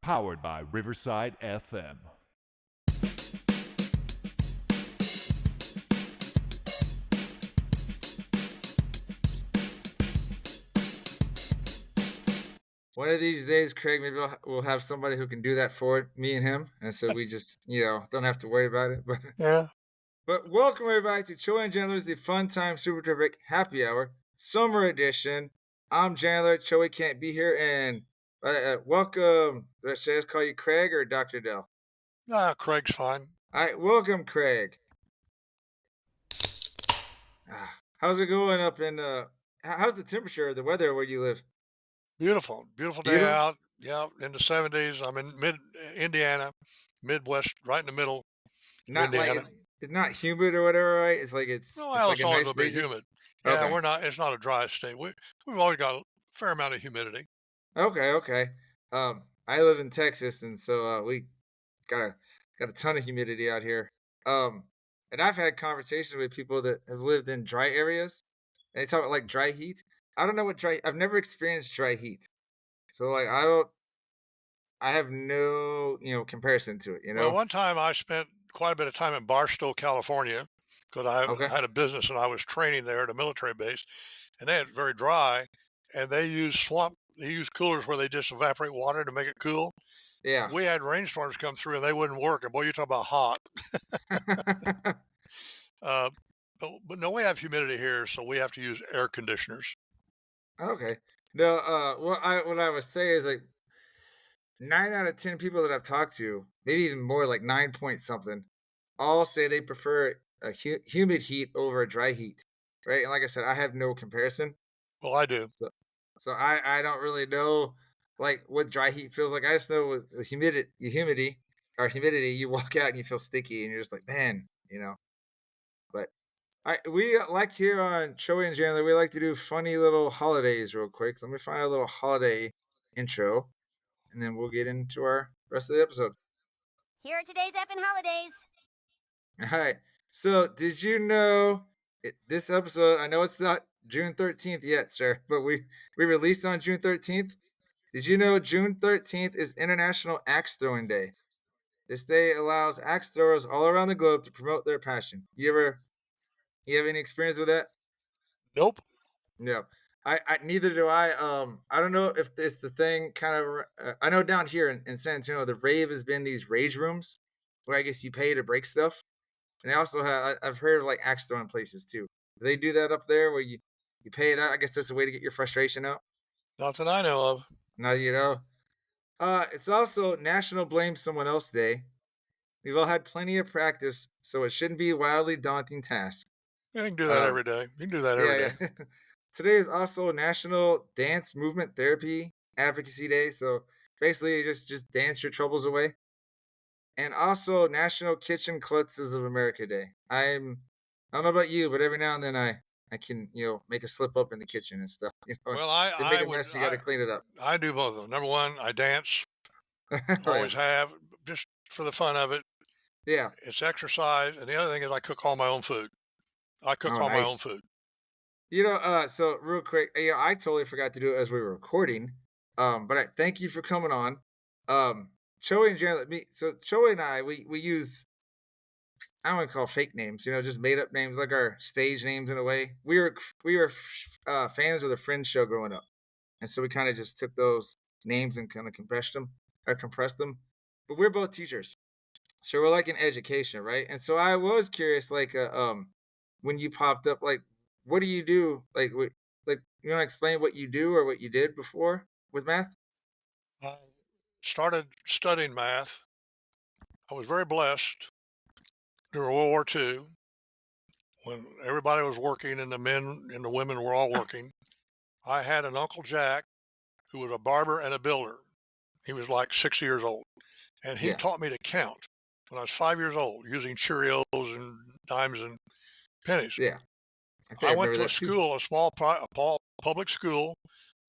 powered by Riverside FM. One of these days, Craig, maybe we'll have somebody who can do that for me and him, and so we just, don't have to worry about it. But Yeah. but welcome everybody to Choey and Jandler's The Fun Time Super Terrific Happy Hour Summer Edition. I'm Jandler. Choey can't be here, and welcome. Should I just call you Craig or Dr. Dell? Craig's fine. All right, welcome, Craig. How's it going up in how's the temperature, the weather where you live? Beautiful. Beautiful day Beautiful? out. Yeah, in the 70s. I'm in mid Indiana, Midwest, right in the middle of Not like Indiana. it's not humid or whatever, right? It's like it's No, it's well, like it's a always nice going to be breezy. humid. Yeah, Okay. it's not a dry state. We've always got a fair amount of humidity. Okay, okay. I live in Texas, and so we got a got a ton of humidity out here. Um, and I've had conversations with people that have lived in dry areas, and they talk about like dry heat. I don't know what dry. I've never experienced dry heat, so like I don't. I have no comparison to it. Well, one time I spent quite a bit of time in Barstow, California, because Okay. I had a business and I was training there at a military base, and they had it very dry, and they use swamp. They use coolers where they just evaporate water to make it cool. Yeah. We had rainstorms come through and they wouldn't work. And boy, you talk about hot. Uh, but no, we have humidity here, so we have to use air conditioners. Okay. No. What I would say is like 9 out of 10 people that I've talked to, maybe even more, like 9 point something, all say they prefer a humid heat over a dry heat, right? And like I said, I have no comparison, Well, I do. so I don't really know like what dry heat feels like. I just know with humidity, you walk out and you feel sticky, and you're just like, man. But we like here on Choey and Chandler, we like to do funny little holidays real quick. So let me find a little holiday intro, and then we'll get into our rest of the episode. Here are today's effing holidays. All right. So, did you know this episode? I know it's not June 13th yet, sir, but we released on June 13th. Did you know June 13th is International Axe Throwing Day? This day allows axe throwers all around the globe to promote their passion. You have any experience with that? Nope. No. I neither do I. I don't know if it's the thing kind of. I know down here in San Antonio, the rave has been these rage rooms where I guess you pay to break stuff. And they also have I've heard of like axe throwing places too. Do they do that up there where you pay that? I guess that's a way to get your frustration out. Not that I know of. Now you know. It's also National Blame Someone Else Day. We've all had plenty of practice, so it shouldn't be a wildly daunting task. You can do that Um, every day. You can do that every yeah, day. yeah. Today is also National Dance Movement Therapy Advocacy Day. So basically, you just dance your troubles away. And also National Kitchen Klutzes of America Day. I don't know about you, but every now and then I can make a slip up in the kitchen and stuff. Well, They make a mess. You got to clean it up. I do both of them. Number one, I dance. Oh yeah, Always have, just for the fun of it. yeah. It's exercise, and the other thing is I cook all my own food. I cook Oh all my own nice. food. So real quick, I totally forgot to do it as we were recording. But I thank you for coming on. Choey and Janet, so Choey and we use I don't want to call fake names, just made up names like our stage names in a way. We were fans of the Friends show growing up, and so we kind of just took those names and kind of compressed them. But we're both teachers, so we're like in education, right? And so I was curious, like, when you popped up, like, what do you do? Like, you want to explain what you do or what you did before with math? I started studying math. I was very blessed during World War II when everybody was working and the men and the women were all working. I had an Uncle Jack who was a barber and a builder. He was like 60 years old. And he Yeah, taught me to count when I was 5 years old using Cheerios and dimes and pennies. yeah. I think I I went remember to a that too. school, public school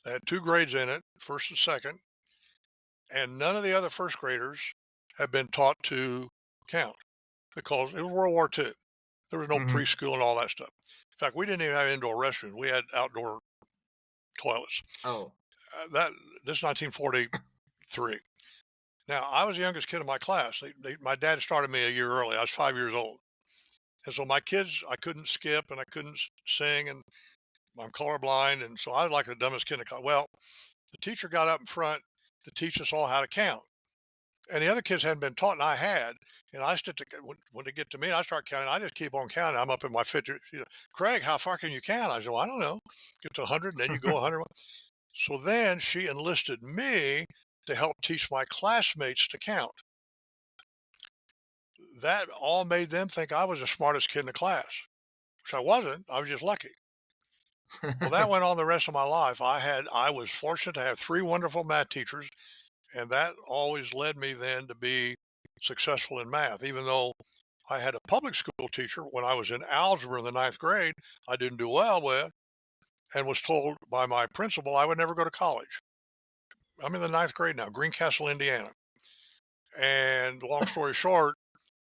that had two grades in it, first and second, and none of the other first graders had been taught to count because it was World War II. There was no Hmm. preschool and all that stuff. In fact, we didn't even have indoor restrooms. We had outdoor toilets. Oh, This is 1943. Now, I was the youngest kid in my class. My dad started me a year early. I was 5 years old. And so my kids, I couldn't skip and I couldn't sing, and I'm colorblind. And so I was like the dumbest kid in the class. Well, the teacher got up in front to teach us all how to count. And the other kids hadn't been taught, and I had. And I stood to, when they get to me, I start counting. I just keep on counting. I'm up in my 50. Craig, how far can you count? I said, well, I don't know. Get to 100, and then you go 100. So then she enlisted me to help teach my classmates to count. That all made them think I was the smartest kid in the class, which I wasn't. I was just lucky. Well, that went on the rest of my life. I was fortunate to have three wonderful math teachers, and that always led me then to be successful in math. Even though I had a public school teacher when I was in algebra in the ninth grade, I didn't do well with, and was told by my principal I would never go to college. I'm in the ninth grade now, Greencastle, Indiana. And long story short,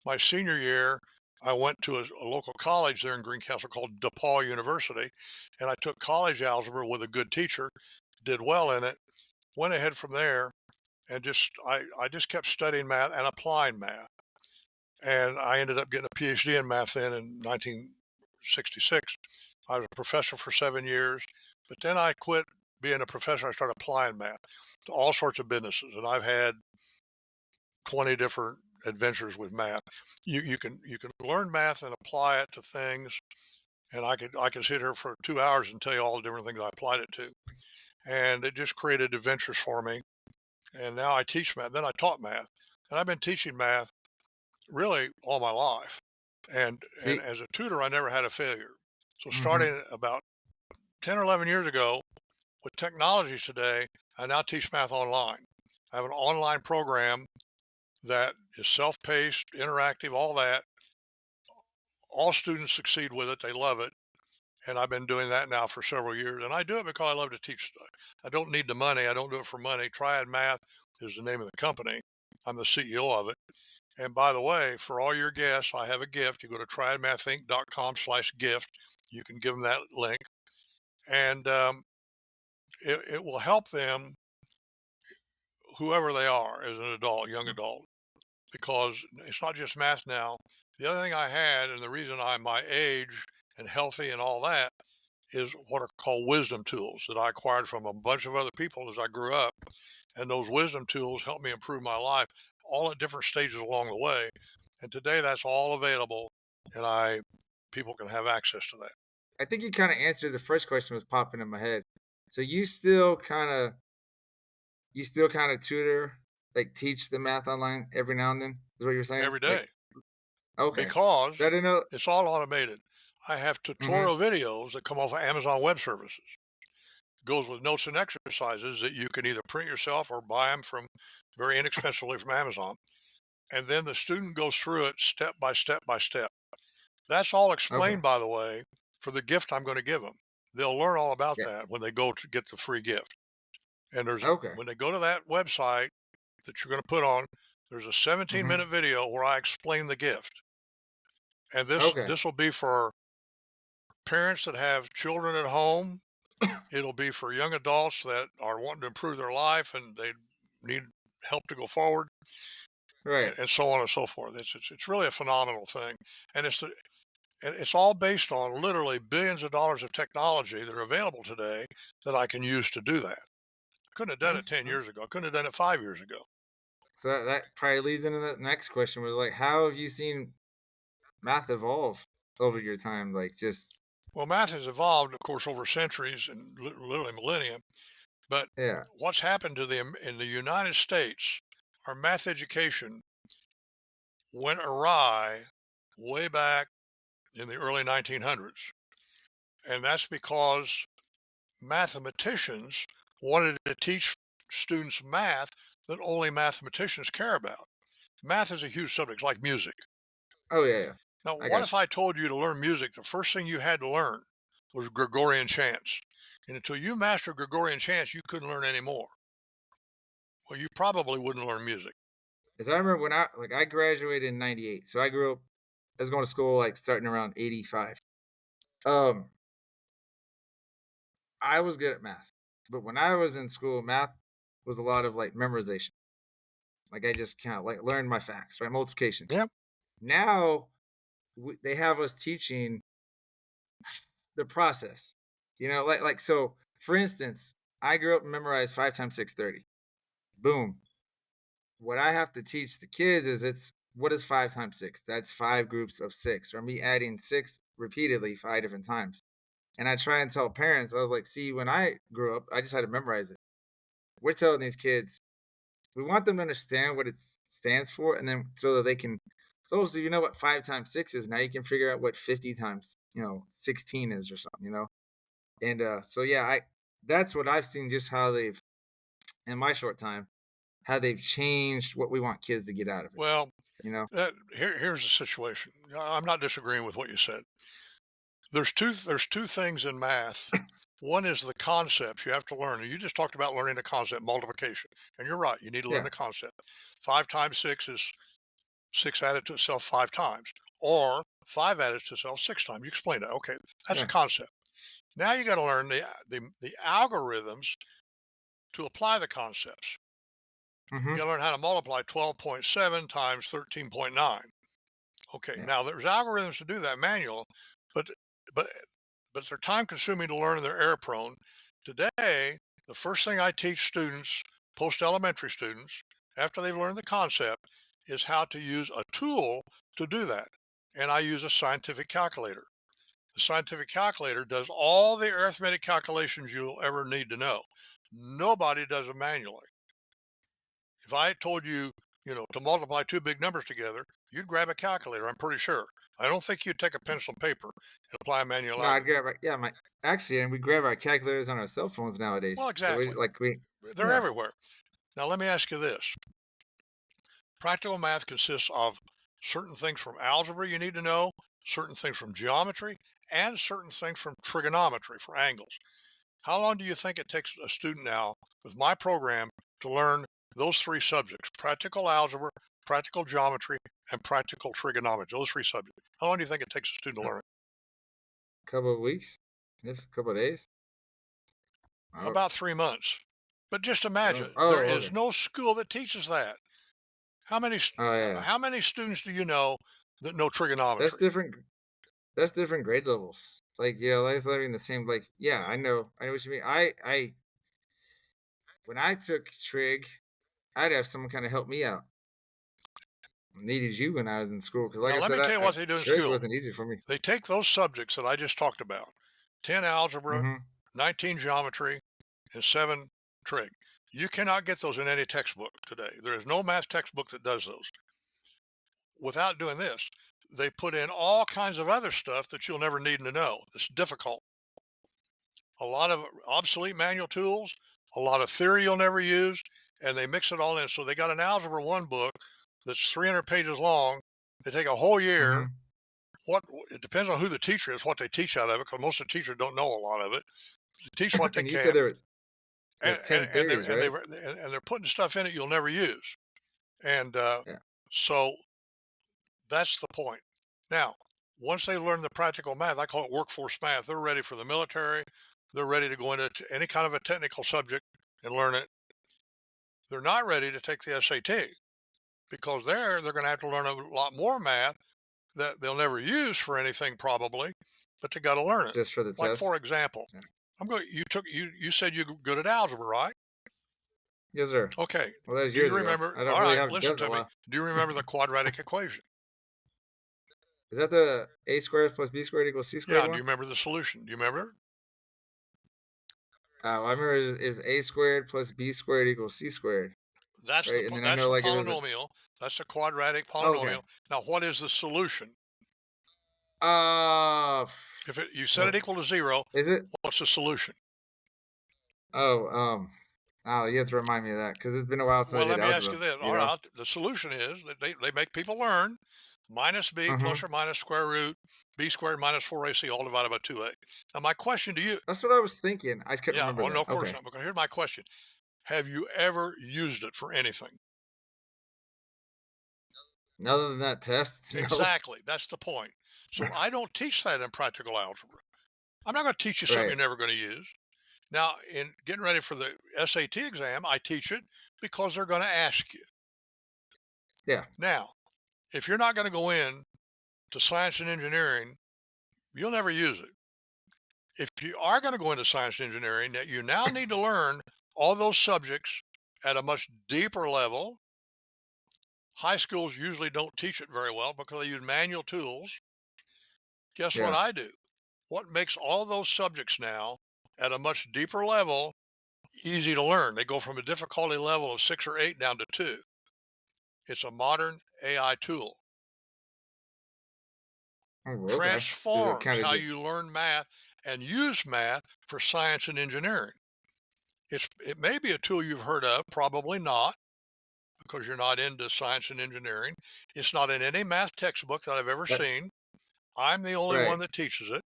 my senior year, I went to a local college there in Greencastle called DePaul University, and I took college algebra with a good teacher, did well in it, went ahead from there, and I just kept studying math and applying math. And I ended up getting a PhD in math then in 1966. I was a professor for 7 years, but then I quit being a professor. I started applying math to all sorts of businesses, and I've had 20 different adventures with math. You can learn math and apply it to things, and I could sit here for 2 hours and tell you all the different things I applied it to, and it just created adventures for me. And now I teach math. Then I taught math, and I've been teaching math really all my life. And The as a tutor, I never had a failure. So mhm. starting about 10 or 11 years ago, with technologies today, I now teach math online. I have an online program that is self-paced, interactive, all that. All students succeed with it. They love it. And I've been doing that now for several years. And I do it because I love to teach. I don't need the money. I don't do it for money. Triad Math is the name of the company. I'm the CEO of it. And by the way, for all your guests, I have a gift. You go to triadmathinc.com/gift. You can give them that link, and it will help them, whoever they are, as an adult, young adult, because it's not just math now. The other thing I had, and the reason I'm my age and healthy and all that, is what are called wisdom tools that I acquired from a bunch of other people as I grew up. And those wisdom tools helped me improve my life all at different stages along the way. And today that's all available, and I people can have access to that. I think you kinda answered the first question was popping in my head. So you still kinda tutor, like, teach the math online every now and then, is what you're saying? Every day, Like, okay. because So I didn't know. it's all automated. I have Mhm. tutorial videos that come off of Amazon Web Services. Goes with notes and exercises that you can either print yourself or buy them from very inexpensively from Amazon. And then the student goes through it step by step by step. That's all Okay. explained, by the way, for the gift I'm going to give them. They'll learn all about Yeah. that when they go to get the free gift. And Okay. when they go to that website that you're going to put on, there's a 17-minute Mhm. video where I explain the gift. And this Okay. this will be for parents that have children at home. It'll be for young adults that are wanting to improve their life and they need help to go forward, Right. and so on and so forth. It's really a phenomenal thing, and it's all based on literally billions of dollars of technology that are available today that I can use to do that. I couldn't have done it 10 That's years ago. I couldn't have done it 5 years ago. so that probably leads into the next question was, like, how have you seen math evolve over your time? Like, just Well, math has evolved, of course, over centuries and literally millennia. But yeah. what's happened to them in the United States, our math education went awry way back in the early 1900s. And that's because mathematicians wanted to teach students math that only mathematicians care about. Math is a huge subject, like music. Oh, yeah, yeah. Now, I what got if you. I told you to learn music, the first thing you had to learn was Gregorian chants? And until you mastered Gregorian chants, you couldn't learn any more. Well, you probably wouldn't learn music. 'Cause I remember when I graduated in '98, so I was going to school, like, starting around '85. Um, I was good at math, but when I was in school, math was a lot of, like, memorization. Like I just kind of like learned my facts, right? Multiplication. Yeah. Now they have us teaching the process. Like so. For instance, I grew up and memorized 5 times 6 30. Boom. What I have to teach the kids is it's what is 5 times 6? That's five groups of six, or me adding six repeatedly 5 different times. And I try and tell parents, I was like, see, when I grew up, I just had to memorize it. We're telling these kids, we want them to understand what it stands for, and then so that they can. So you know what 5 times 6 is. Now you can figure out what 50 times 16 is or something. And so yeah, I that's what I've seen. Just how they've in my short time, how they've changed what we want kids to get out of it. Well, You know? here's the situation. I'm not disagreeing with what you said. There's two things in math. One is the concepts you have to learn. And you just talked about learning the concept multiplication. And you're right, you need to learn Yeah. the concept. 5 times 6 is 6 added to itself 5 times. Or 5 added to itself 6 times. You explained that. Okay. That's a Yeah. concept. Now you got to learn the algorithms to apply the concepts. You Mm-hmm. got to learn how to multiply 12.7 times 13.9. Okay, Yeah. now there's algorithms to do that manual, but but but they're time consuming to learn and they're error prone. Today, the first thing I teach students, post elementary students, after they've learned the concept, is how to use a tool to do that. And I use a scientific calculator. The scientific calculator does all the arithmetic calculations you'll ever need to know. Nobody does them manually. If I told you, to multiply two big numbers together, you'd grab a calculator, I'm pretty sure. I don't think you'd take a pencil and paper and apply a manual No, I'd algorithm. grab our yeah, my actually, and we grab our calculators on our cell phones Well, nowadays. So we exactly. like we They're yeah. everywhere. Now, let me ask you this. Practical math consists of certain things from algebra you need to know, certain things from geometry, and certain things from trigonometry for angles. How long do you think it takes a student now with my program to learn those three subjects: practical algebra, practical geometry, and practical trigonometry? Those three subjects. How long do you think it takes a student to learn it? Couple of weeks, if a couple of days. Oh, About 3 months. But just imagine, there is okay. no school that teaches that. How many Oh yeah. how many students do you know that know That's trigonometry? different. That's different grade levels. Like that's learning the same. Like yeah, I know what you mean. I when I took trig, I'd have someone kind of help me out. Needed you when I was in school because, like Now I let said, me tell you I what they do in trig school. wasn't easy for me. They take those subjects that I just talked about: 10 algebra, Mm-hmm. 19 geometry, and 7 trig. You cannot get those in any textbook today. There is no math textbook that does those. Without doing this, they put in all kinds of other stuff that you'll never need to know. It's difficult. A lot of obsolete manual tools, a lot of theory you'll never use, and they mix it all in. So they got an Algebra 1 book that's 300 pages long. They take a whole year. Mm-hmm. What It depends on who the teacher is, what they teach out of it, because most of the teachers don't know a lot of it. They teach what they And you said can, there's 10 theories, right? and they're putting stuff in it you'll never use. And Yeah. so that's the point. Now, once they learn the practical math, I call it workforce math. They're ready for the military. They're ready to go into any kind of a technical subject and learn it. They're not ready to take the SAT because they're going to have to learn a lot more math that they'll never use for anything probably, but they got to learn it. Just for the Like test. for example, Yeah. you said you're good at algebra, right? Yes, sir. Okay. Well, that was Do you years ago. remember? I don't All really right, haven't done listen it in a to me. while. Do you remember the quadratic equation? Is that the a squared plus b squared equals c squared Yeah. Do one? you remember the solution? Do you remember? I remember is a squared plus b squared equals c squared, right? And then I That's know the like it was a polynomial. That's the quadratic okay. polynomial. Now, what is the solution? Uh, If you set it well, equal to 0, is it? what's the solution? Oh, oh, you have to remind me of that because it's been a while since I Well, did let me ask algebra. you this. You All know. right, the solution is that they make people learn minus b Mm-hmm. plus or minus square root b squared minus 4ac all divided by 2a. Now, my question to you, That's what I was thinking. I just couldn't yeah, remember oh no, that. of course Okay. not. Because here's my question: have you ever used it for anything? Other than that test, no. Exactly. That's the point. So I don't teach that in practical algebra. I'm not going to teach you something Right. you're never going to use. Now, in getting ready for the SAT exam, I teach it because they're going to ask you. Yeah. Now, if you're not going to go in to science and engineering, you'll never use it. If you are going to go into science and engineering, that you now need to learn all those subjects at a much deeper level. High schools usually don't teach it very well because they use manual tools. Guess what Yeah. I do? What makes all those subjects now at a much deeper level easy to learn? They go from a difficulty level of 6 or 8 down to 2. It's a modern AI tool. Oh, okay. Does it Transforms kind of how just you learn math and use math for science and engineering. It may be a tool you've heard of, probably not, because you're not into science and engineering. It's not in any math textbook that I've ever that, seen. I'm the only right? one that teaches it.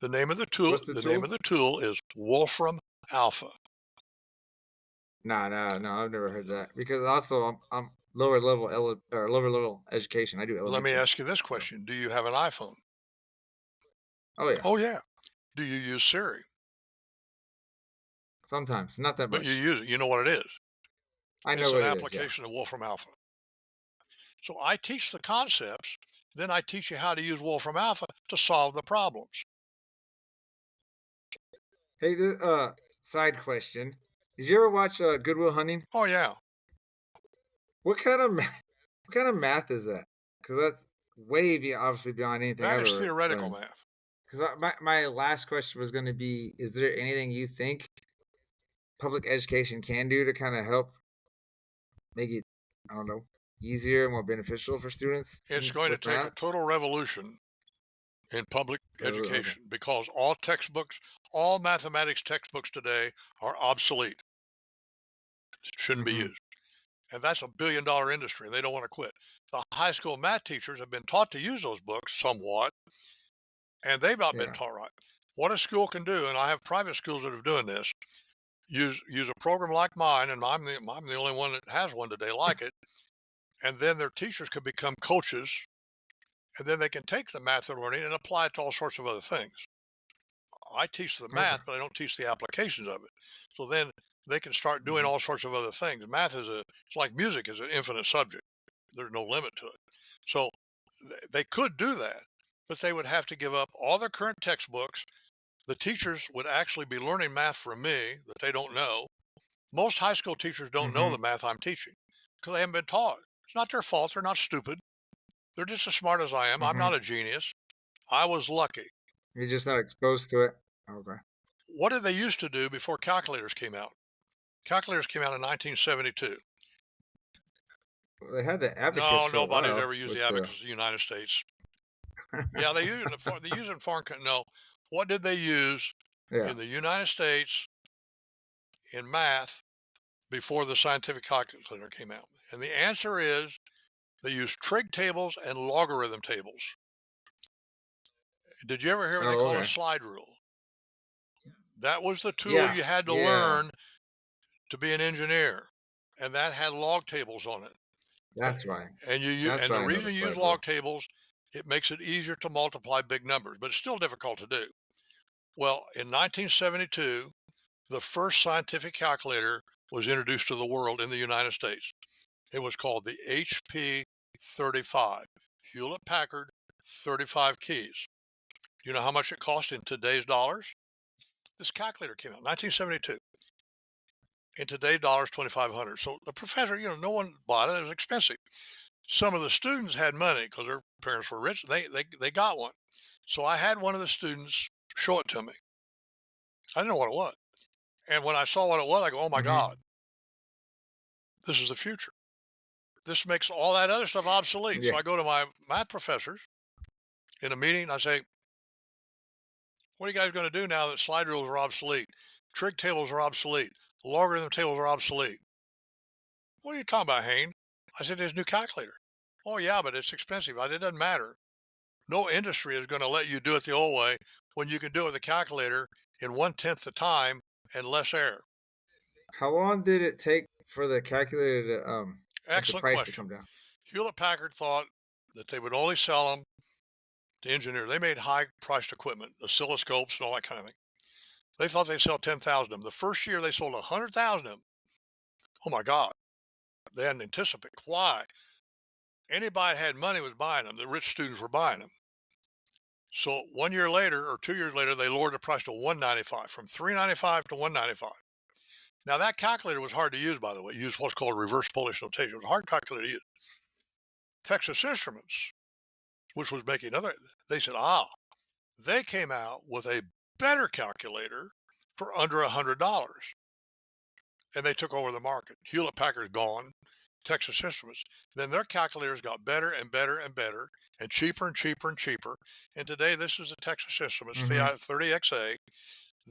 The name of the tool What's the the name tool? of the tool is Wolfram Alpha. Nah, nah, no, I've never heard that because also I'm lower level or lower level education. I do Let me elementary. ask you this So, question. Do you have an iPhone? oh yeah, Oh yeah. Do you use Siri? sometimes not that But you much. use it. You know what it is. I know It's an what it is. Yeah. application of Wolfram Alpha. So I teach the concepts, then I teach you how to use Wolfram Alpha to solve the problems. Hey, side question: Did you ever watch Goodwill Hunting? Oh yeah. What kind of what kind of math is that? Because that's way obviously beyond anything That I've is ever theoretical learned. math. Because my last question was going to be: Is there anything you think public education can do to kind of help make it, I don't know, easier, more beneficial for students It's going to with take a math? total revolution in public Okay. education because all textbooks, all mathematics textbooks today are obsolete, shouldn't be Hmm. used. And that's $1 billion industry. And they don't want to quit. The high school math teachers have been taught to use those books somewhat, and they've not been Yeah. taught right. What a school can do, and I have private schools that are doing this, use a program like mine, and I'm the only one that has one today like it. And then their teachers can become coaches, and then they can take the math they're learning and apply it to all sorts of other things. I teach the Okay. math, but I don't teach the applications of it. So then they can start doing Hmm. all sorts of other things. Math it's like music is an infinite subject. There's no limit to it. So they could do that, but they would have to give up all their current textbooks. The teachers would actually be learning math from me that they don't know. Most high school teachers don't know Hmm. the math I'm teaching because they haven't been taught. It's not their fault. They're not stupid. They're just as smart as I am. I'm Hmm. not a genius. I was lucky. You're just not exposed to it. Okay. What did they used to do before calculators came out? Calculators came out in 1972. Well, they had the abacus No, for a nobody's while ever used the with the. abacus in the United States. Yeah, they use it in foreign countries. No, what did they use Yeah. in the United States in math before the scientific calculator came out? And the answer is they used trig tables and logarithm tables. Did you ever hear what they Oh, call a okay. slide rule? That was the tool Yeah. you had to Yeah. learn to be an engineer, and that had log tables on it. Uh, That's why. That's and the why I know reason the you use slide log rule. tables, it makes it easier to multiply big numbers, but it's still difficult to do. Well, in 1972, the first scientific calculator was introduced to the world in the United States. It was called the HP 35, Hewlett Packard 35 keys. Do you know how much it cost in today's dollars? This calculator came out in 1972. In today's dollars, 2,500. So the professor, no one bought it. It was expensive. Some of the students had money because their parents were rich. They got one. So I had one of the students show it to me. I didn't know what it was. And when I saw what it was, I go, oh my God, Hmm. this is the future. This makes all that other stuff obsolete. So Yeah. I go to my math professors in a meeting. I say, what are you guys going to do now that slide rules are obsolete? Trig tables are obsolete. Logarithm tables are obsolete. What are you talking about, Hayne? I said, there's a new calculator. Oh, yeah, but it's expensive. It doesn't matter. No industry is going to let you do it the old way when you can do it with a calculator in 1/10 the time and less error. How long did it take for the calculator to like the Excellent price to question. come down? Hewlett Packard thought that they would only sell them to engineers. They made high priced equipment, oscilloscopes and all that kind of thing. They thought they'd sell 10,000 of them. The first year they sold 100,000 of them. Oh my God. They hadn't anticipated. Why? Anybody had money was buying them. The rich students were buying them. So 1 year later or 2 years later, they lowered the price to $195, from $395 to $195. Now that calculator was hard to use, by the way. It used what's called reverse Polish notation. It was a hard calculator to use. Texas Instruments, which was making they said, they came out with a better calculator for under $100, and they took over the market. Hewlett Packard's gone, Texas Instruments. Then their calculators got better and better and better, and cheaper and cheaper and cheaper. And today, this is the Texas Instruments Mm-hmm. 30XA.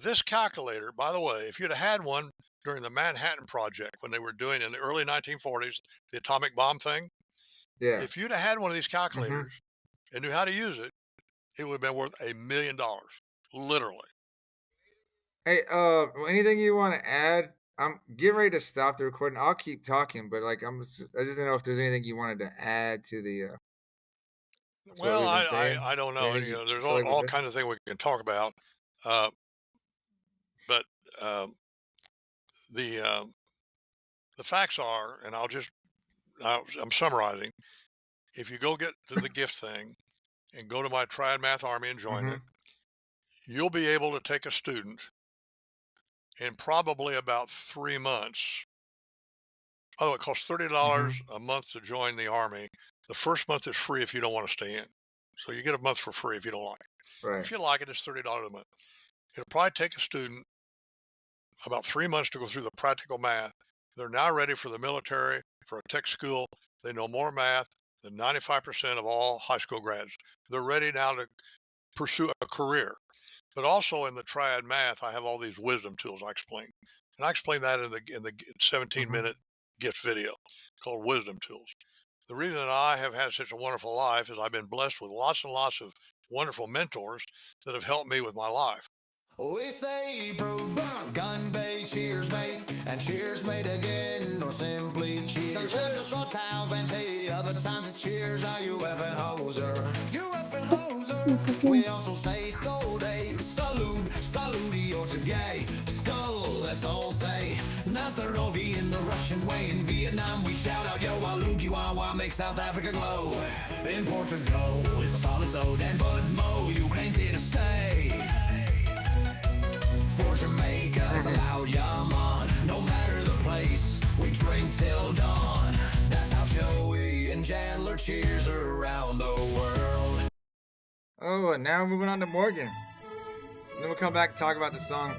This calculator, by the way, if you'd have had one during the Manhattan Project when they were doing in the early 1940s, the atomic bomb thing, Yeah. if you'd have had one of these Mm-hmm. calculators and knew how to use it, it would have been worth $1 million, literally. Hey, anything you want to add? I'm getting ready to stop the recording. I'll keep talking, but like I just didn't know if there's anything you wanted to add to the to what Well, we've been saying. I don't Or know. anything you There's feel like we all missed? kinds of things we can talk about. Uh, but the the facts are, and I'm summarizing. If you go get to the gift thing and go to my Triad Math Army and join Mm-hmm. it, you'll be able to take a student in probably about 3 months. By the way, it costs $30 Mm-hmm. a month to join the Army. The first month is free if you don't want to stay in. So you get a month for free if you don't like it. Right. If you like it, it's $30 a month. It'll probably take a student about 3 months to go through the practical math. They're now ready for the military, for a tech school. They know more math than 95% of all high school grads. They're ready now to pursue a career. But also in the Triad Math, I have all these wisdom tools I explain. And I explain that in the 17-minute gift video called Wisdom Tools. The reason that I have had such a wonderful life is I've been blessed with lots and lots of wonderful mentors that have helped me with my life. We say gun bay, cheers mate, and cheers mate again, or simply cheers. Sometimes it's short towels and tea, other times it's cheers. Are you effing hoser? You effing hoser. We also say soul day, salute, salute to gay, skull. Let's all say Nastarovi in the Russian way. In Vietnam we shout out yo Walugi Wawa, make South Africa glow. In Portugal it's a solid soda and Bud Mo. Ukraine's here to stay. For Jamaica, it's a loud yaman. No matter the place, we drink till dawn. That's how Choey and Jandler cheers around the world. Oh, and now moving on to Morgan. Then we'll come back and talk about the song.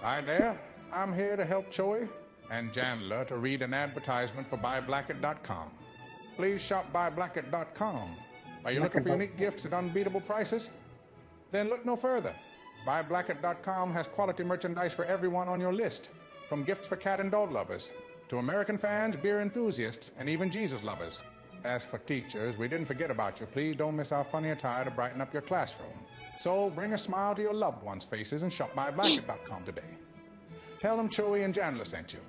Hi there, I'm here to help Choey and Jandler to read an advertisement for buyblacket.com. Please shop buyblacket.com. Are you looking for unique gifts at unbeatable prices? Then look no further. BuyBlacket.com has quality merchandise for everyone on your list, from gifts for cat and dog lovers, to American fans, beer enthusiasts, and even Jesus lovers. As for teachers, we didn't forget about you. Please don't miss our funny attire to brighten up your classroom. So bring a smile to your loved ones' faces and shop BuyBlacket.com today. Tell them Choey and Jandler sent you.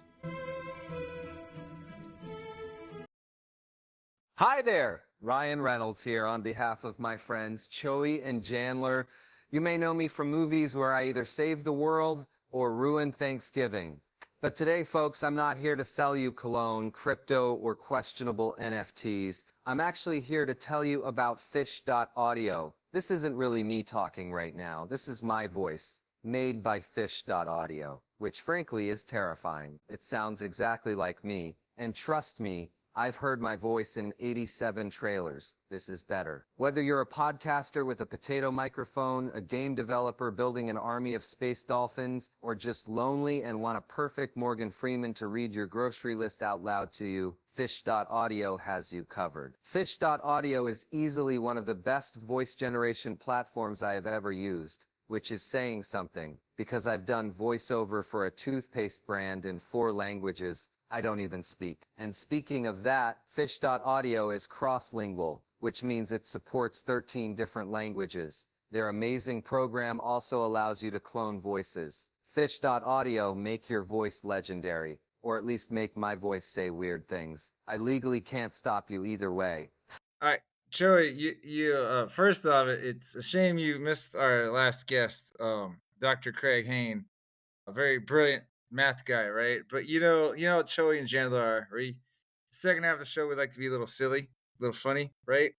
Hi there, Ryan Reynolds here on behalf of my friends Choey and Jandler. You may know me from movies where I either save the world or ruin Thanksgiving. But today, folks, I'm not here to sell you cologne, crypto, or questionable NFTs. I'm actually here to tell you about Fish.audio. This isn't really me talking right now. This is my voice, made by Fish.audio, which frankly is terrifying. It sounds exactly like me. And trust me, I've heard my voice in 87 trailers. This is better. Whether you're a podcaster with a potato microphone, a game developer building an army of space dolphins, or just lonely and want a perfect Morgan Freeman to read your grocery list out loud to you, Fish.audio has you covered. Fish.audio is easily one of the best voice generation platforms I have ever used, which is saying something, because I've done voiceover for a toothpaste brand in 4 languages I don't even speak. And speaking of that, Fish.audio is cross-lingual, which means it supports 13 different languages. Their amazing program also allows you to clone voices. Fish.audio make your voice legendary, or at least make my voice say weird things. I legally can't stop you either way. All right, Joey, you first off, it's a shame you missed our last guest, Dr. Craig Hain, a very brilliant math guy, right? But you know what Choey and Jandler are. Second half of the show, we like to be a little silly, a little funny, right?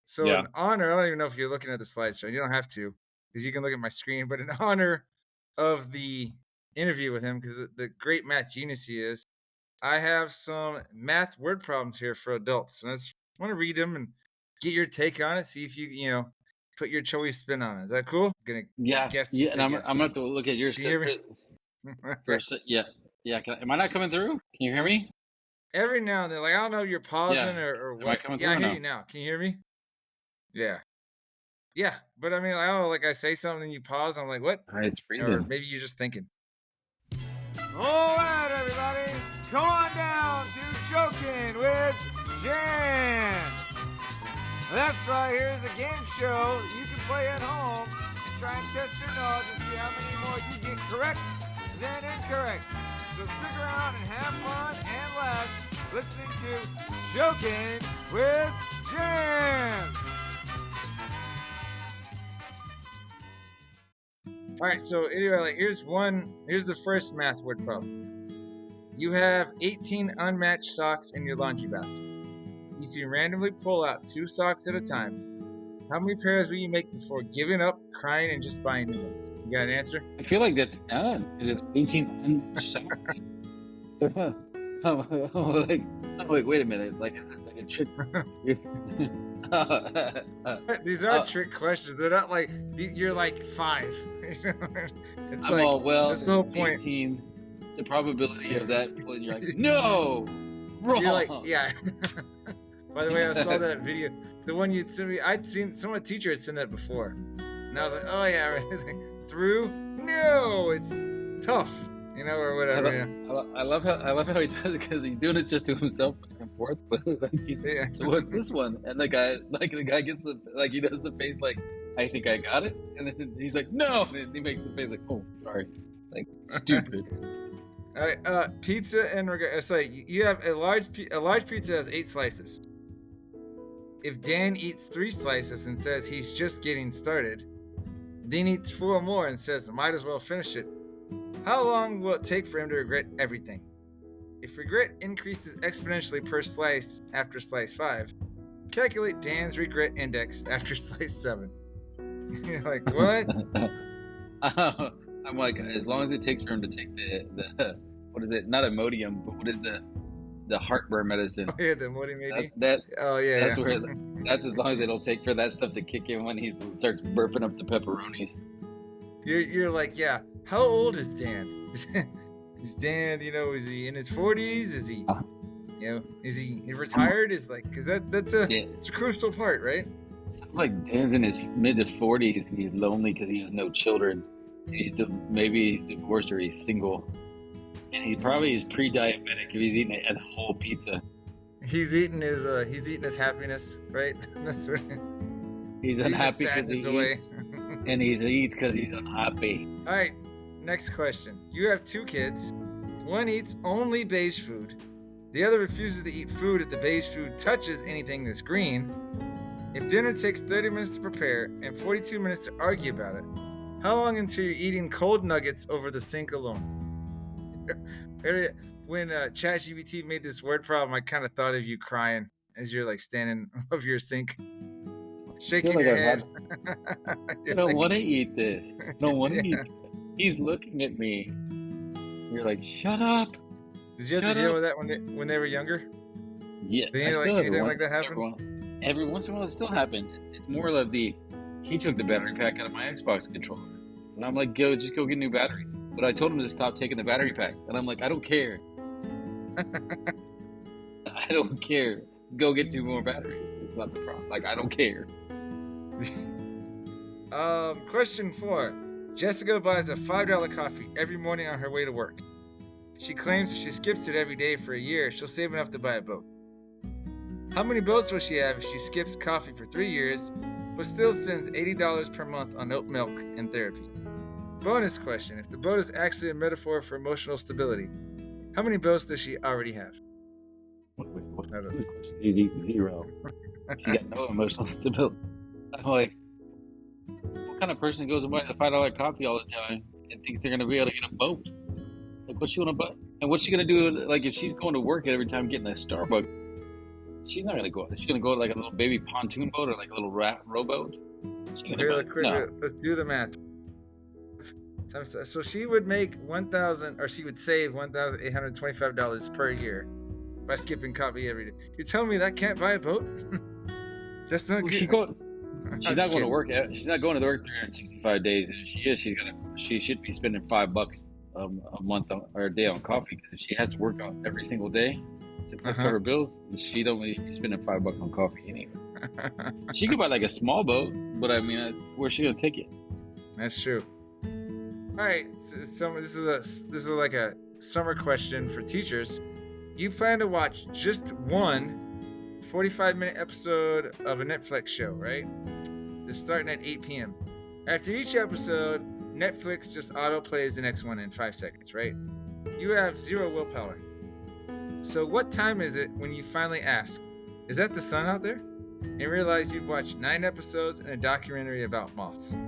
So Yeah. in honor, I don't even know if you're looking at the slideshow. You don't have to, because you can look at my screen. But in honor of the interview with him, because the great math genius he is, I have some math word problems here for adults, and I just want to read them and get your take on it. See if you put your Choey spin on it. Is that cool? I'm gonna Yeah. guess you Yeah. And said I'm yes. gonna have to look at yours Can you hear me? yeah. Yeah. Am I not coming through? Can you hear me? Every now and then, like I don't know if you're pausing Yeah. or Am I what. coming Yeah, I through or hear no? you now. Can you hear me? Yeah. Yeah. But I mean, I don't know, like I say something, you pause, I'm like, what? It's Or freezing. maybe you're just thinking. All right, everybody, come on down to Joking with Jans. That's right, here's a game show you can play at home and try and test your knowledge and see how many more you get correct than incorrect. So stick around and have fun and laugh listening to Joking with Jans. All right, so anyway, like here's the first math word problem. You have 18 unmatched socks in your laundry basket. If you randomly pull out 2 socks at a time, how many pairs will you make before giving up, crying, and just buying new ones? You got an answer? I feel like that's none. Is it 18 socks? I'm like, wait a minute. Like, is it like a trick? These are trick questions. They're not like you're like 5. It's I'm like all, well, that's the whole point. 18. The probability of that, and you're like, no, wrong. You're like, yeah. By the way, I saw that video. The one you'd sent me, I'd seen some of the teacher had seen that before, and I was like, oh yeah, right. Through? No, it's tough, or whatever. I love how he does it because he's doing it just to himself back and forth. But he's so what's this one? And the guy gets he does the face like, I think I got it, and then he's like, no, and he makes the face like, oh, sorry, like stupid. All right, pizza and it's like you have a large pizza has 8 slices. If Dan eats 3 slices and says he's just getting started, then eats 4 more and says might as well finish it, how long will it take for him to regret everything? If regret increases exponentially per slice after slice 5, calculate Dan's regret index after slice 7. You're like, what? I'm like, as long as it takes for him to take the what is it? Not Imodium, but what is the heartburn medicine? Oh yeah, the Imodium. Oh yeah. That's as long as it'll take for that stuff to kick in when he starts burping up the pepperonis. You're like, yeah. How old is Dan? Is Dan, is he in his 40s? Is he, is he retired? Is like, because it's a crucial part, right? Sounds like Dan's in his mid to 40s and he's lonely because he has no children. Maybe he's divorced or he's single, and he probably is pre-diabetic if he's eating a whole pizza. He's eating his happiness, right? That's right. He's unhappy because he eats, and he eats because he's unhappy. All right, next question. You have 2 kids. One eats only beige food. The other refuses to eat food if the beige food touches anything that's green. If dinner takes 30 minutes to prepare and 42 minutes to argue about it, how long until you're eating cold nuggets over the sink alone? When ChatGPT made this word problem, I kind of thought of you crying as you're like standing above your sink, shaking your head. I don't want to eat this. I don't want to eat this. He's looking at me. You're like, shut up. Did you have to deal with that when they were younger? Yeah. Did anything like that happen? Every once in a while, it still happens. It's more of he took the battery pack out of my Xbox controller. And I'm like, just go get new batteries. But I told him to stop taking the battery pack. And I'm like, I don't care. I don't care. Go get 2 more batteries. It's not the problem. Like, I don't care. Question 4. Jessica buys a $5 coffee every morning on her way to work. She claims if she skips it every day for a year, she'll save enough to buy a boat. How many boats will she have if she skips coffee for 3 years, but still spends $80 per month on oat milk and therapy? Bonus question. If the boat is actually a metaphor for emotional stability, how many boats does she already have? What He's eating 0. She got no emotional stability. I'm like, what kind of person goes and buys a $5 coffee all the time and thinks they're going to be able to get a boat? Like, what's she gonna buy? And what's she gonna do? Like, if she's going to work every time getting a Starbucks, she's not gonna go. She's gonna go like a little baby pontoon boat or like a little rowboat. Here, let's do the math. So she would make or she would save $1,825 per year by skipping coffee every day. You're telling me that can't buy a boat? That's not good. She's not going to work. She's not going to work 365 days. And if she is, she should be spending $5 a month or a day on coffee. Because if she has to work out every single day to cover bills, she don't really be spending $5 on coffee anyway. She could buy like a small boat, but I mean, where's she gonna take it? That's true. All right, so this is like a summer question for teachers. You plan to watch just one 45-minute episode of a Netflix show, right? It's starting at 8 p.m. After each episode, Netflix just auto-plays the next one in 5 seconds, right? You have 0 willpower. So what time is it when you finally ask, is that the sun out there? And realize you've watched 9 episodes and a documentary about moths.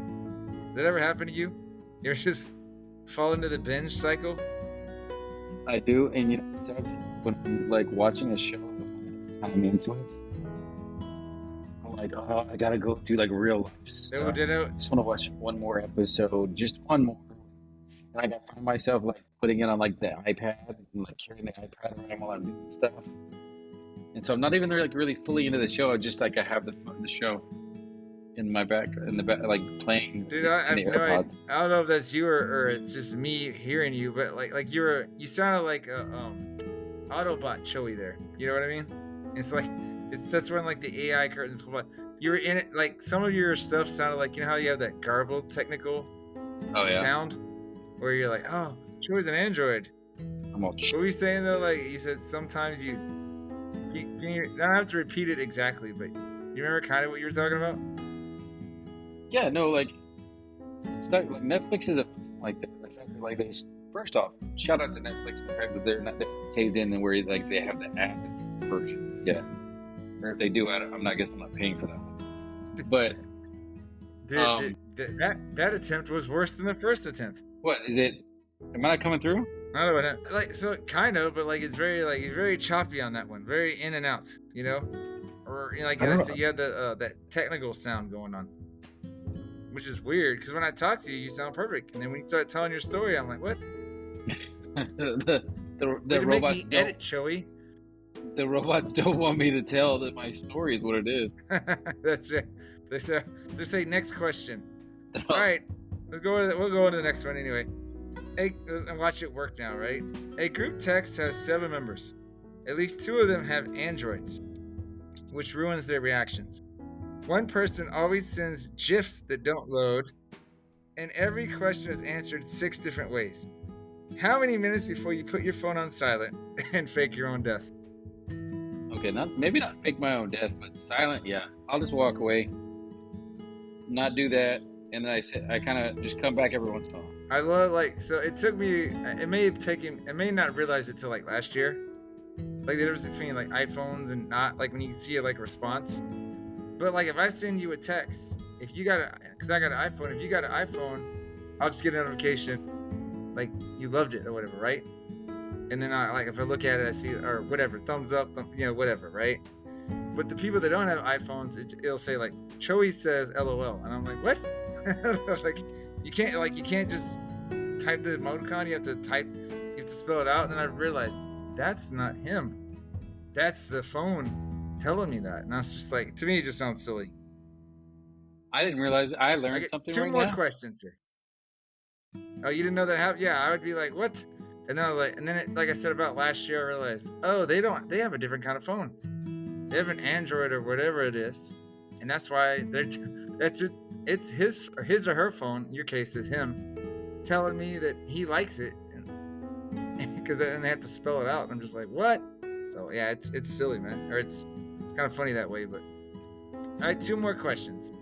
Does that ever happen to you? You ever just fall into the binge cycle? I do, and you know, it sucks when I'm like watching a show I'm into it. I'm like, oh, I gotta go do like real life stuff. I just want to watch one more episode, just one more. And I gotta find myself like putting it on like the iPad and like carrying the iPad around while I'm doing stuff. And so I'm not even really fully into the show. I just like I have the show in the back like playing. Dude, I don't know if that's you or it's just me hearing you, but like you sounded like a Autobot Choey there. You know what I mean? It's like that's when like the AI curtains pull up. You were in it, like some of your stuff sounded like, you know how you have that garbled technical sound where you're like, oh, Choey's an android. What were you saying though? Like you said sometimes you don't have to repeat it exactly, but you remember kind of what you were talking about? Yeah, no, like it's not like Netflix is like the fact that like first off, shout out to Netflix, the fact that they're not caved in and where like they have the ads version. Yeah, or if they do, I'm not paying for that one. But dude, that attempt was worse than the first attempt. What is it? Am I not coming through? I don't know, like so kind of, but like it's very choppy on that one, very in and out, you know, or you know, like you had that technical sound going on, which is weird because when I talk to you, you sound perfect, and then when you start telling your story, I'm like, what? the robots make me edit, Choey. The robots don't want me to tell that my story is what it is. That's right. They say next question. All right, we'll go into the next one anyway. And watch it work now, right? A group text has 7 members. At least 2 of them have androids, which ruins their reactions. One person always sends GIFs that don't load, and every question is answered 6 different ways. How many minutes before you put your phone on silent and fake your own death? Okay, maybe not fake my own death, but silent, yeah. I'll just walk away, not do that, and then I kind of just come back every once in a while. I love so it took me, I may not realize it till like last year, like the difference between like iPhones and not, like when you see a like response. But like if I send you a text, because I got an iPhone, if you got an iPhone, I'll just get a notification like you loved it or whatever, right? And then if I look at it, I see, or whatever, thumbs up, whatever, right? But the people that don't have iPhones, it'll say like Choey says LOL, and I'm like, what? I was like, you can't just type the emoticon. You have to spell it out. And then I realized that's not him. That's the phone telling me that. And I was just like, to me, it just sounds silly. I didn't realize I learned something. 2 more questions here. Oh, you didn't know that happened? Yeah, I would be like, what? And then like I said about last year, I realized, oh, they have a different kind of phone. They have an Android or whatever it is, and that's why that's it. It's his or her phone. In your case, is him telling me that he likes it, because then they have to spell it out. And I'm just like, what? So yeah, it's silly, man, or it's kind of funny that way. But all right, 2 more questions.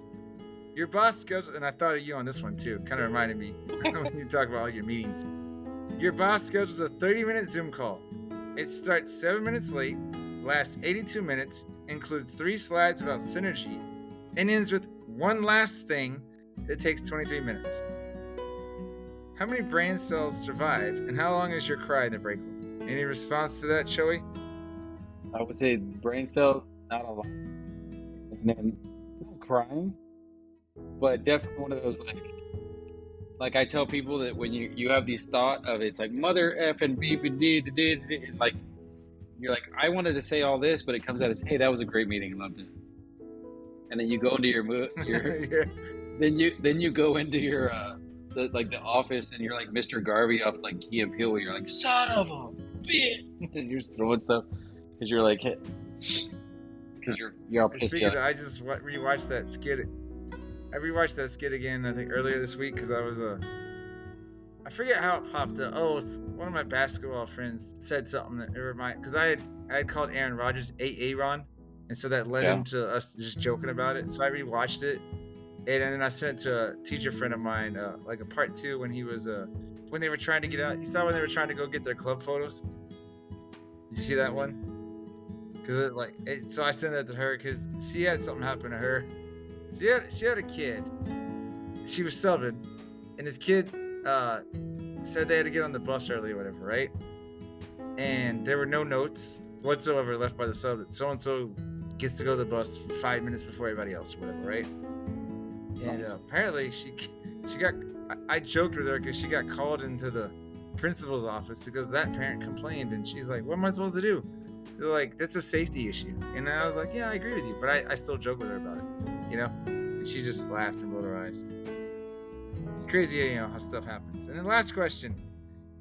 Your boss scheduled, and I thought of you on this one too. Kind of reminded me when you talk about all your meetings. Your boss schedules a 30-minute Zoom call. It starts 7 minutes late, lasts 82 minutes, includes 3 slides about synergy, and ends with one last thing that takes 23 minutes. how many brain cells survive, and how long is your cry in the break room? Any response to that, Choey? I would say brain cells, not a lot. And then not crying, but definitely one of those like I tell people that when you have these thought of it's like mother f and beep and and like you're like I wanted to say all this, but it comes out as hey, that was a great meeting, loved it. And then you go into your Yeah. then you go into your the office and you're like Mr. Garvey off like Key and Peele, where you're like son of a bitch, and you're just throwing stuff because you're like because you're all pissed Speaking of, off. I just rewatched that skit. I rewatched that skit again, I think earlier this week, because I was I forget how it popped up. Oh, one of my basketball friends said something that it reminded, because I had called Aaron Rodgers Aaron, and so that led him to us just joking about it. So I rewatched it, and then I sent it to a teacher friend of mine, like a part 2 when he was when they were trying to get out. You saw when they were trying to go get their club photos. Did you see that one? Because so I sent that to her because she had something happen to her. She had a kid. She was subbing, and this kid said they had to get on the bus early or whatever, right? And there were no notes whatsoever left by the sub that so and so gets to go to the bus 5 minutes before everybody else or whatever, right? And apparently she got. I joked with her because she got called into the principal's office because that parent complained, and she's like, "What am I supposed to do?" They're like, "That's a safety issue." And I was like, "Yeah, I agree with you," but I still joke with her about it. And she just laughed and rolled her eyes. It's crazy, how stuff happens. And then last question.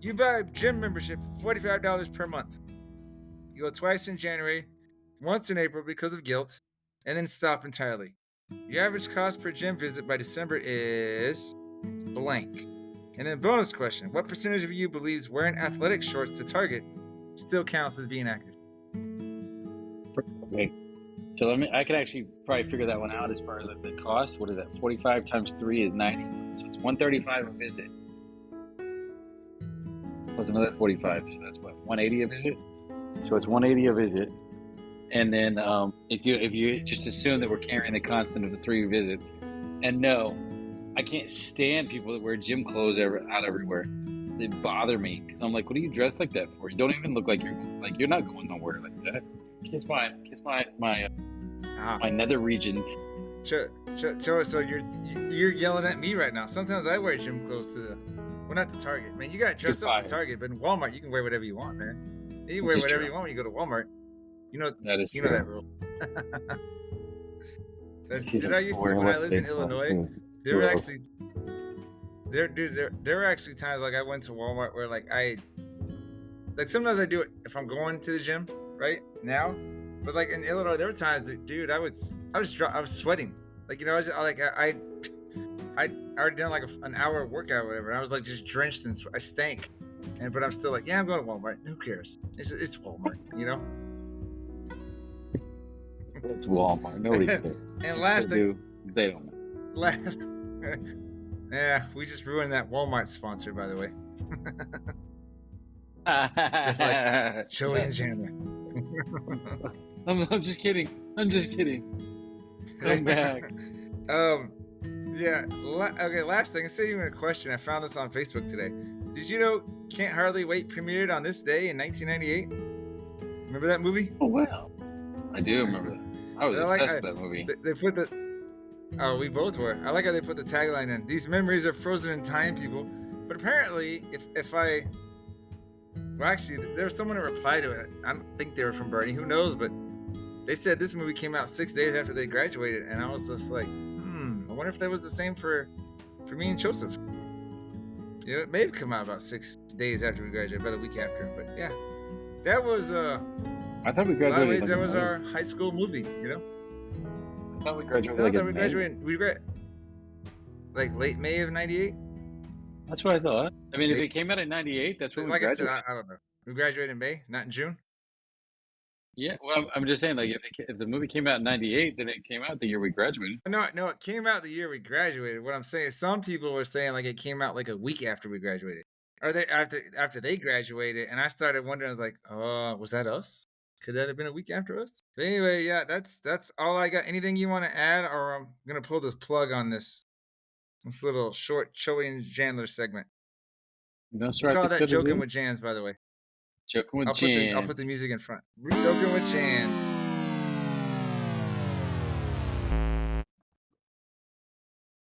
You buy a gym membership for $45 per month. You go twice in January, once in April because of guilt, and then stop entirely. Your average cost per gym visit by December is blank. And then bonus question. What percentage of you believes wearing athletic shorts to Target still counts as being active? Okay. So I could actually probably figure that one out as far as the cost. What is that? 45 times 3 is 90. So it's 135 a visit. Plus another 45. So that's what? 180 a visit? So it's 180 a visit. And then if you just assume that we're carrying the constant of the 3 visits. And no, I can't stand people that wear gym clothes out everywhere. They bother me because I'm like, what are you dressed like that for? You don't even look like you're not going nowhere like that. Kiss my nether regions. So you're yelling at me right now. Sometimes I wear gym clothes not to Target. Man, you got dressed up for Target, but in Walmart you can wear whatever you want, man. You can wear whatever you want when you go to Walmart. That is you true. know that rule. Did I used to when I lived in Illinois? There were actually times like I went to Walmart where sometimes I do it if I'm going to the gym right now. But like in Illinois, there were times that, dude, I was sweating. I already done like an hour workout or whatever. And I was like just drenched in sweat. I stank. But I'm still like, yeah, I'm going to Walmart. Who cares? It's Walmart, It's Walmart. Nobody cares. And last thing, they don't know. Yeah, we just ruined that Walmart sponsor, by the way. Choey and Jandler. I'm just kidding. Come back. Yeah. Okay. Last thing. Instead of even a question, I found this on Facebook today. Did you know Can't Hardly Wait premiered on this day in 1998? Remember that movie? Oh wow. I do remember that. I was obsessed with that movie. They put the. Oh, we both were. I like how they put the tagline in. These memories are frozen in time, people. But apparently, if I. Well, actually, there was someone who replied to it. I don't think they were from Bernie. Who knows? But they said this movie came out 6 days after they graduated, and I was just like, I wonder if that was the same for me and Joseph. It may have come out about 6 days after we graduated, about a week after. But yeah, that was I thought we graduated. In a lot of ways, that was our high school movie. I thought we graduated. We graduated like late May of '98. That's what I thought. I mean, if it came out in '98, that's when we graduated. I said, I don't know. We graduated in May, not in June. Yeah, well, I'm just saying, like, if the movie came out in '98, then it came out the year we graduated. No, it came out the year we graduated. What I'm saying is, some people were saying like it came out like a week after we graduated, or they after they graduated, and I started wondering. I was like, oh, was that us? Could that have been a week after us? But anyway, yeah, that's all I got. Anything you want to add, or I'm gonna pull this plug on this little short Choey and Jandler segment. That's We right. call They that fit it joking in. with Jans, by the way. Joking with I'll put the Jans. music in front. Joking with Jans.